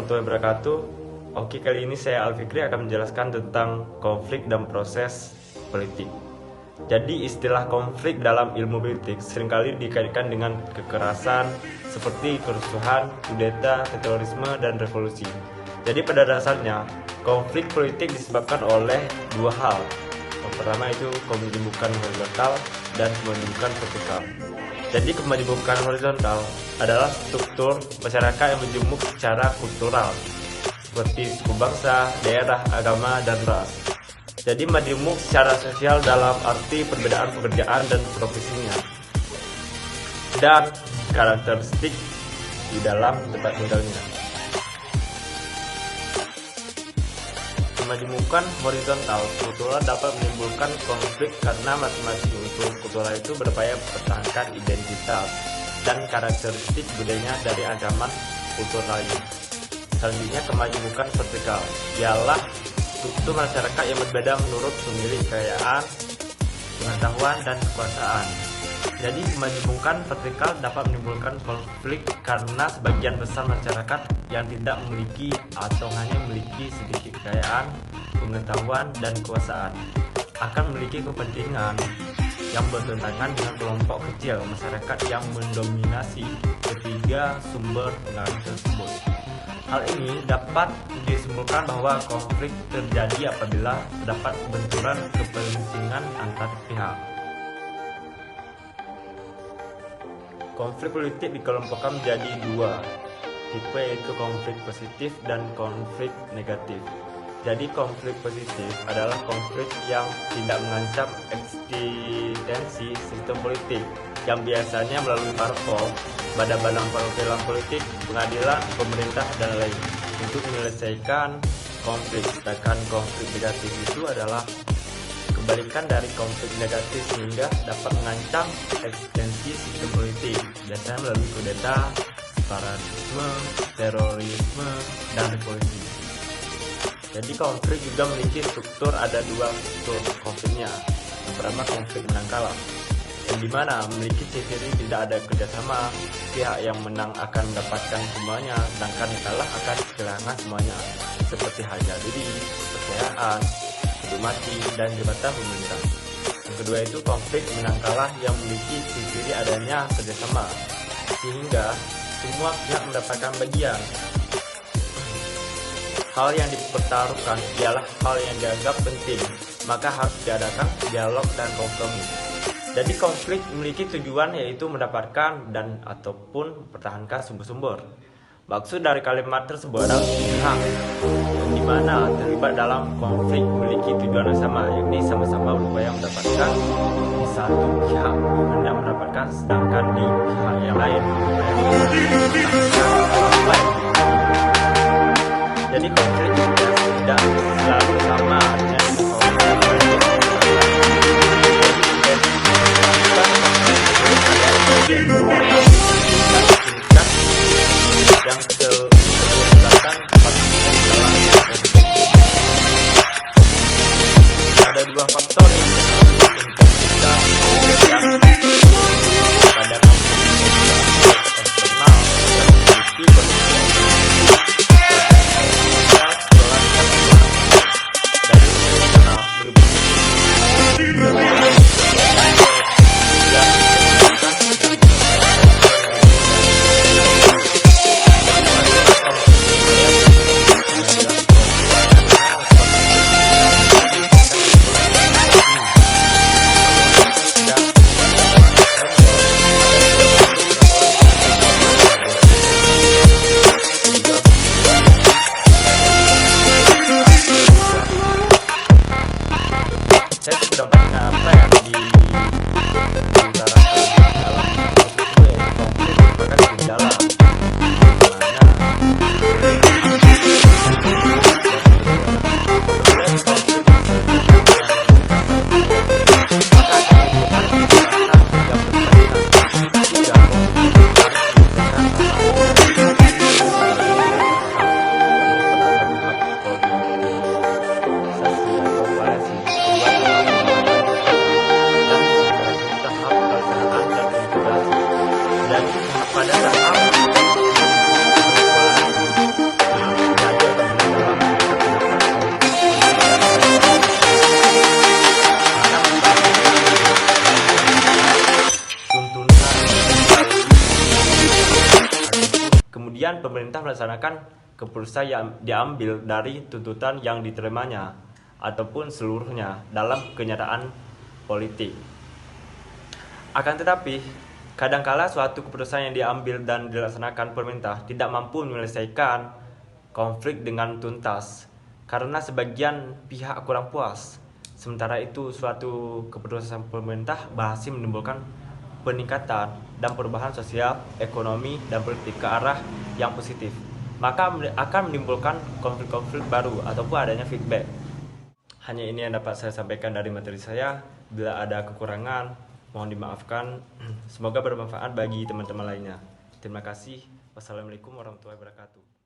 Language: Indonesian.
warahmatullahi wabarakatuh. Oke, kali ini saya Alfikri akan menjelaskan tentang konflik dan proses politik. Jadi istilah konflik dalam ilmu politik seringkali dikaitkan dengan kekerasan seperti kerusuhan, kudeta, terorisme, dan revolusi. Jadi pada dasarnya konflik politik disebabkan oleh dua hal. Yang pertama itu kemajmukan horizontal dan kemajmukan vertikal. Jadi kemajmukan horizontal adalah struktur masyarakat yang menjemuk secara kultural seperti suku bangsa, daerah, agama, dan ras. Jadi majemuk secara sosial dalam arti perbedaan pekerjaan dan profesinya dan karakteristik di dalam tempat tinggalnya. Kemajemukan horizontal kultural dapat menimbulkan konflik karena masing-masing unsur kultural itu berupaya mempertahankan identitas dan karakteristik budayanya dari ancaman kultur lain. Selanjutnya, kemajemukan vertikal ialah struktur masyarakat yang berbeda menurut pemilik kekayaan, pengetahuan, dan kekuasaan. Jadi kemajemukan vertikal dapat menimbulkan konflik karena sebagian besar masyarakat yang tidak memiliki atau hanya memiliki sedikit kekayaan, pengetahuan, dan kekuasaan akan memiliki kepentingan yang bertentangan dengan kelompok kecil masyarakat yang mendominasi ketiga sumber pengaruh tersebut. Hal ini dapat disimpulkan bahwa konflik terjadi apabila terdapat benturan kepentingan antar pihak. Konflik politik dikelompokkan menjadi dua tipe, yaitu konflik positif dan konflik negatif. Jadi konflik positif adalah konflik yang tidak mengancam eksistensi sistem politik yang biasanya melalui parpol, badan-badan perwakilan politik, pengadilan, pemerintah, dan lain untuk menyelesaikan konflik. Sedangkan konflik negatif itu adalah kebalikan dari konflik negatif sehingga dapat mengancam eksistensi sistem politik, biasanya melalui kudeta, separatisme, terorisme, dan revolusi. Jadi konflik juga memiliki struktur, ada dua struktur konfliknya. Yang pertama konflik menang kalah, yang dimana memiliki ciri tidak ada kerjasama, pihak yang menang akan mendapatkan semuanya, sedangkan yang kalah akan kehilangan semuanya, seperti harga diri, kepercayaan, hidup mati, dan jabatan pemerintah. Yang kedua itu konflik menang kalah yang memiliki ciri adanya kerjasama, sehingga semua pihak mendapatkan bagian. Hal yang dipertaruhkan ialah hal yang dianggap penting, maka harus diadakan dialog dan kompromi. Jadi konflik memiliki tujuan yaitu mendapatkan dan ataupun mempertahankan sumber-sumber. Maksud dari kalimat tersebut adalah pihak yang dimana terlibat dalam konflik memiliki tujuan yang sama, yakni sama-sama berupaya mendapatkan di satu pihak hendak mendapatkan, sedangkan di pihak yang lain jadi konflik tidak selalu sama dengan yang terlibatkan ada dua faktor yang pada konflik eksternal dan kemudian pemerintah melaksanakan keputusan yang diambil dari tuntutan yang diterimanya ataupun seluruhnya dalam kenyataan politik. Akan tetapi, kadangkala suatu keputusan yang diambil dan dilaksanakan pemerintah tidak mampu menyelesaikan konflik dengan tuntas karena sebagian pihak kurang puas. Sementara itu, suatu keputusan pemerintah berhasil menimbulkan peningkatan dan perubahan sosial, ekonomi, dan politik ke arah yang positif, maka akan menimbulkan konflik-konflik baru ataupun adanya feedback. Hanya ini yang dapat saya sampaikan dari materi saya. Bila ada kekurangan, mohon dimaafkan. Semoga bermanfaat bagi teman-teman lainnya. Terima kasih. Wassalamualaikum warahmatullahi wabarakatuh.